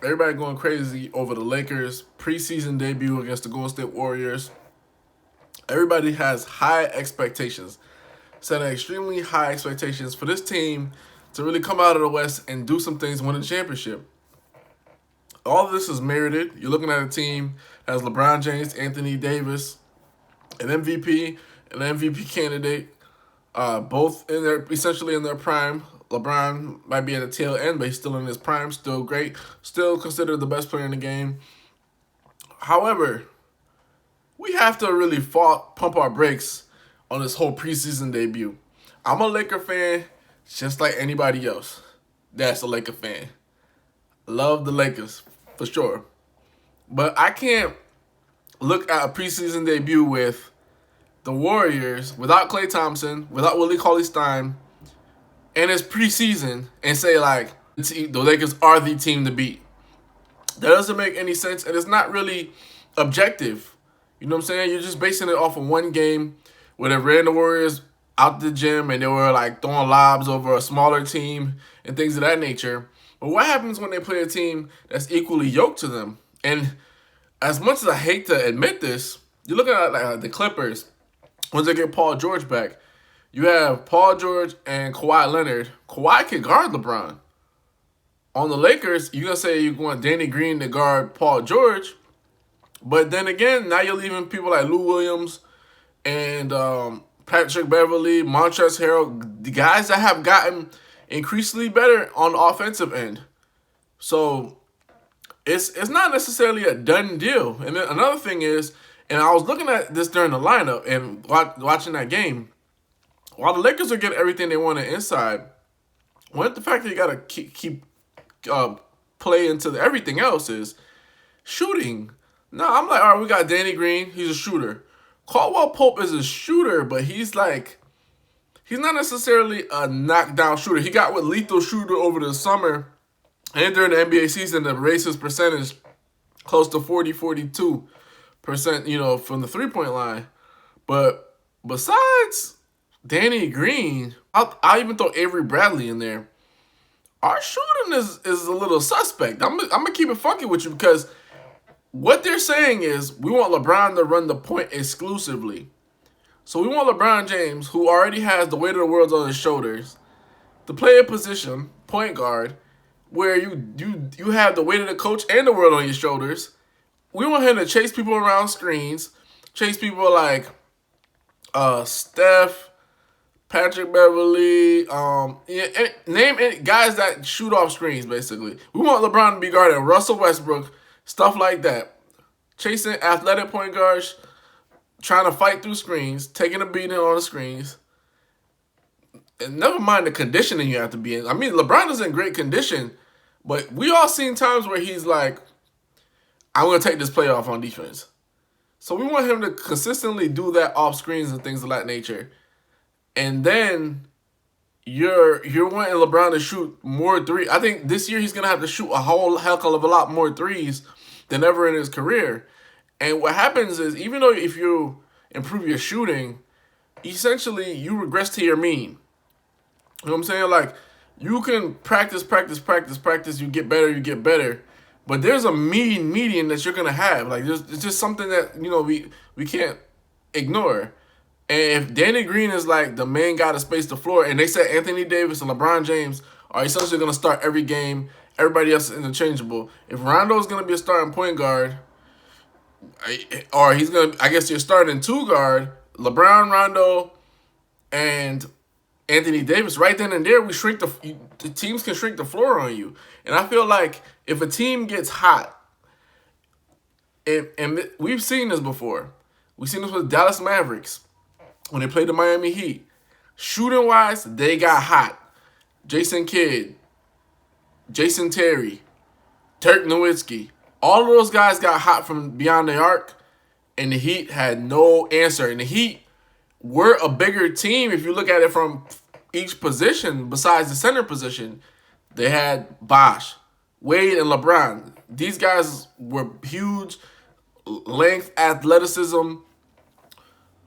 Everybody going crazy over the Lakers' preseason debut against the Golden State Warriors. Everybody has high expectations, setting extremely high expectations for this team to really come out of the West and do some things, win a championship. All of this is merited. You're looking at a team that has LeBron James, Anthony Davis, an MVP, an MVP candidate, both in their essentially in their prime. LeBron might be at the tail end, but he's still in his prime, still great, still considered the best player in the game. However, we have to really pump our brakes on this whole preseason debut. I'm a Laker fan, just like anybody else. That's a Laker fan. Love the Lakers, for sure. But I can't look at a preseason debut with the Warriors, without Klay Thompson, without Willie Cauley-Stein, and it's preseason, and say, like, the Lakers are the team to beat. That doesn't make any sense, and it's not really objective. You know what I'm saying? You're just basing it off of one game where they ran the Warriors out the gym and they were, like, throwing lobs over a smaller team and things of that nature. But what happens when they play a team that's equally yoked to them? And as much as I hate to admit this, you're looking at like the Clippers. Once they get Paul George back, you have Paul George and Kawhi Leonard. Kawhi can guard LeBron. On the Lakers, you're going to say you want Danny Green to guard Paul George. But then again, now you're leaving people like Lou Williams and Patrick Beverley, Montrezl Harrell, the guys that have gotten increasingly better on the offensive end. So it's not necessarily a done deal. And then another thing is, and I was looking at this during the lineup and watching that game, while the Lakers are getting everything they wanted inside, one the fact that you got to keep play into everything else is shooting. No, I'm like, all right, we got Danny Green. He's a shooter. Caldwell Pope is a shooter, but he's not necessarily a knockdown shooter. He got with lethal shooter over the summer and during the NBA season to raise his percentage close to 42%, from the three-point line. But besides Danny Green, I'll even throw Avery Bradley in there. Our shooting is a little suspect. I'm gonna keep it funky with you because what they're saying is we want LeBron to run the point exclusively. So we want LeBron James, who already has the weight of the world on his shoulders, to play a position, point guard, where you have the weight of the coach and the world on your shoulders. We want him to chase people around screens, chase people like Steph, Patrick Beverley, name any guys that shoot off screens, basically. We want LeBron to be guarding Russell Westbrook, stuff like that. Chasing athletic point guards, trying to fight through screens, taking a beating on the screens. And never mind the conditioning you have to be in. I mean, LeBron is in great condition, but we all seen times where he's like, I'm going to take this play off on defense. So we want him to consistently do that off screens and things of that nature. And then you're wanting LeBron to shoot more threes. I think this year he's going to have to shoot a whole heck of a lot more threes than ever in his career. And what happens is, even though if you improve your shooting, essentially you regress to your mean. You know what I'm saying? Like, you can practice, you get better. But there's a median that you're going to have. Like, it's just something that, we can't ignore. And if Danny Green is like the main guy to space the floor, and they said Anthony Davis and LeBron James are essentially going to start every game, everybody else is interchangeable. If Rondo's going to be a starting point guard, or he's going to, I guess you're starting two guard, LeBron, Rondo, and Anthony Davis, right then and there, the teams can shrink the floor on you. And I feel like if a team gets hot, and we've seen this before. We've seen this with Dallas Mavericks when they played the Miami Heat. Shooting-wise, they got hot. Jason Kidd, Jason Terry, Dirk Nowitzki. All of those guys got hot from beyond the arc, and the Heat had no answer. And the Heat were a bigger team if you look at it from each position besides the center position. They had Bosh, Wade, and LeBron. These guys were huge, length, athleticism,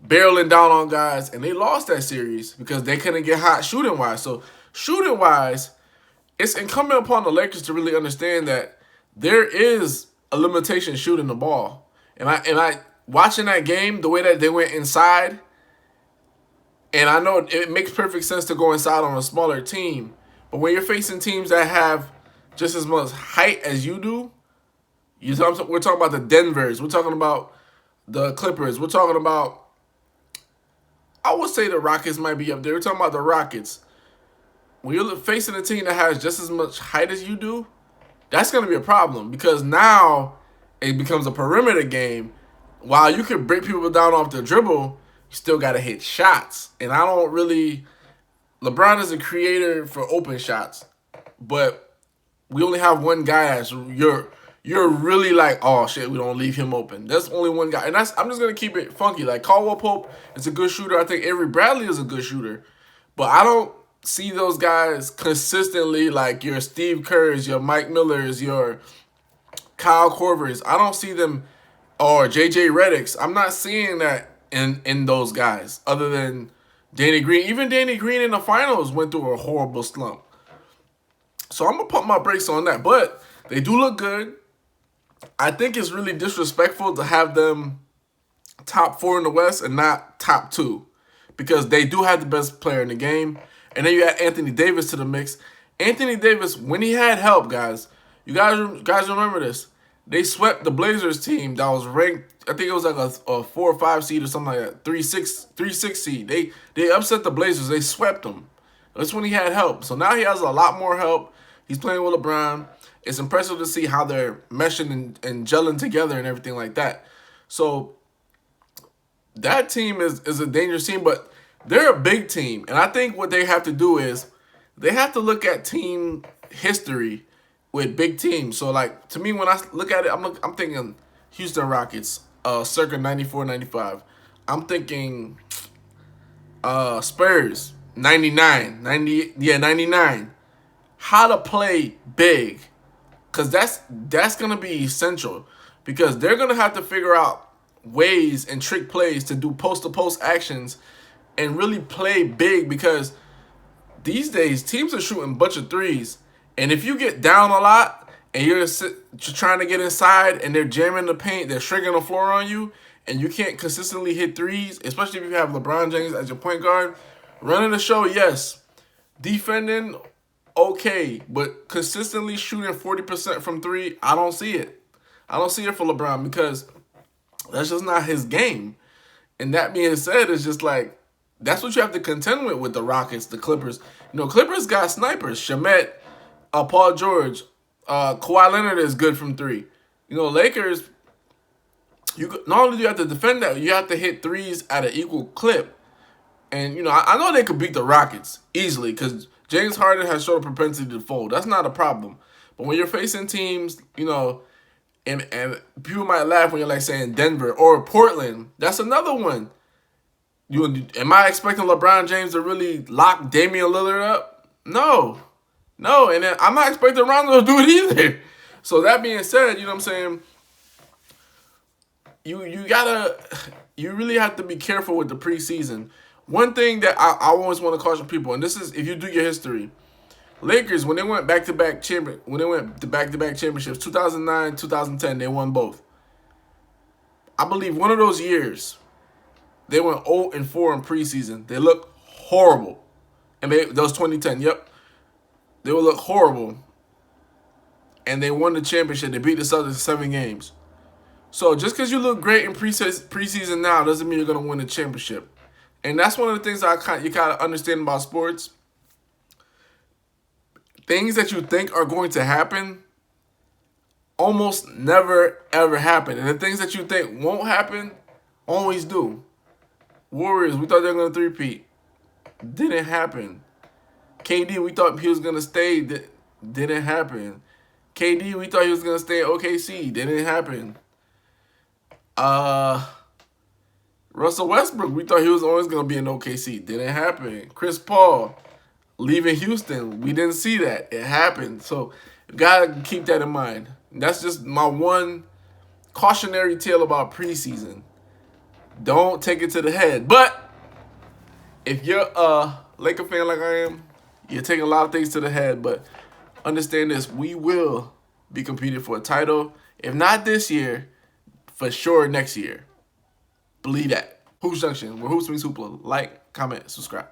barreling down on guys, and they lost that series because they couldn't get hot shooting-wise. So shooting-wise, it's incumbent upon the Lakers to really understand that there is a limitation shooting the ball. And I watching that game, the way that they went inside, and I know it makes perfect sense to go inside on a smaller team. But when you're facing teams that have just as much height as you do, we're talking about the Denvers. We're talking about the Clippers. We're talking about, I would say the Rockets might be up there. We're talking about the Rockets. When you're facing a team that has just as much height as you do, that's going to be a problem because now it becomes a perimeter game. While you can break people down off the dribble, you still got to hit shots. And I don't really... LeBron is a creator for open shots, but we only have one guy that's you're really like, oh shit, we don't leave him open. That's only one guy. And I'm just going to keep it funky. Like Caldwell Pope is a good shooter. I think Avery Bradley is a good shooter. But I don't see those guys consistently like your Steve Kerrs, your Mike Millers, your Kyle Korvers. I don't see them, or JJ Reddick's. I'm not seeing that in those guys other than Danny Green. Even Danny Green in the finals went through a horrible slump. So I'm going to pump my brakes on that. But they do look good. I think it's really disrespectful to have them top 4 in the West and not top 2 because they do have the best player in the game. And then you add Anthony Davis to the mix. Anthony Davis, when he had help, guys, you guys remember this. They swept the Blazers team that was ranked, I think it was like a 4 or 5 seed or something like that, 3-6 seed. They upset the Blazers. They swept them. That's when he had help. So now he has a lot more help. He's playing with LeBron. It's impressive to see how they're meshing and gelling together and everything like that. So that team is a dangerous team, but they're a big team. And I think what they have to do is they have to look at team history with big teams. So, like, to me, when I look at it, I'm thinking Houston Rockets, circa 94, 95. I'm thinking Spurs, 99. How to play big. Because that's going to be essential. Because they're going to have to figure out ways and trick plays to do post-to-post actions and really play big. Because these days, teams are shooting a bunch of threes. And if you get down a lot and you're trying to get inside and they're jamming the paint, they're shrinking the floor on you, and you can't consistently hit threes, especially if you have LeBron James as your point guard, running the show, yes. Defending, okay. But consistently shooting 40% from 3, I don't see it. I don't see it for LeBron because that's just not his game. And that being said, it's just like, that's what you have to contend with the Rockets, the Clippers. You know, Clippers got snipers. Shamet, Paul George, Kawhi Leonard is good from 3. You know, Lakers, not only do you have to defend that, you have to hit threes at an equal clip. And, you know, I know they could beat the Rockets easily because James Harden has shown a propensity to fold. That's not a problem. But when you're facing teams, you know, and people might laugh when you're like saying Denver or Portland, that's another one. Am I expecting LeBron James to really lock Damian Lillard up? No, and then I'm not expecting Rondo to do it either. So that being said, you know what I'm saying? You really have to be careful with the preseason. One thing that I always want to caution people, and this is if you do your history, Lakers when they went back-to-back championships, 2009, 2010, they won both. I believe one of those years, they went 0-4 in preseason. They looked horrible. And that was 2010, yep. They would look horrible. And they won the championship. They beat the Celtics in 7 games. So just because you look great in preseason now doesn't mean you're going to win the championship. And that's one of the things you kind of understand about sports. Things that you think are going to happen almost never, ever happen. And the things that you think won't happen always do. Warriors, we thought they were going to three-peat. Didn't happen. KD, we thought he was going to stay. Didn't happen. KD, we thought he was going to stay at OKC. Didn't happen. Russell Westbrook, we thought he was always going to be in OKC. Didn't happen. Chris Paul, leaving Houston. We didn't see that. It happened. So, you got to keep that in mind. That's just my one cautionary tale about preseason. Don't take it to the head. But if you're a Laker fan like I am, you're taking a lot of things to the head. But understand this, we will be competing for a title. If not this year, for sure next year. Believe that. Hoops Junction, where hoops meets hoopla. Like, comment, subscribe.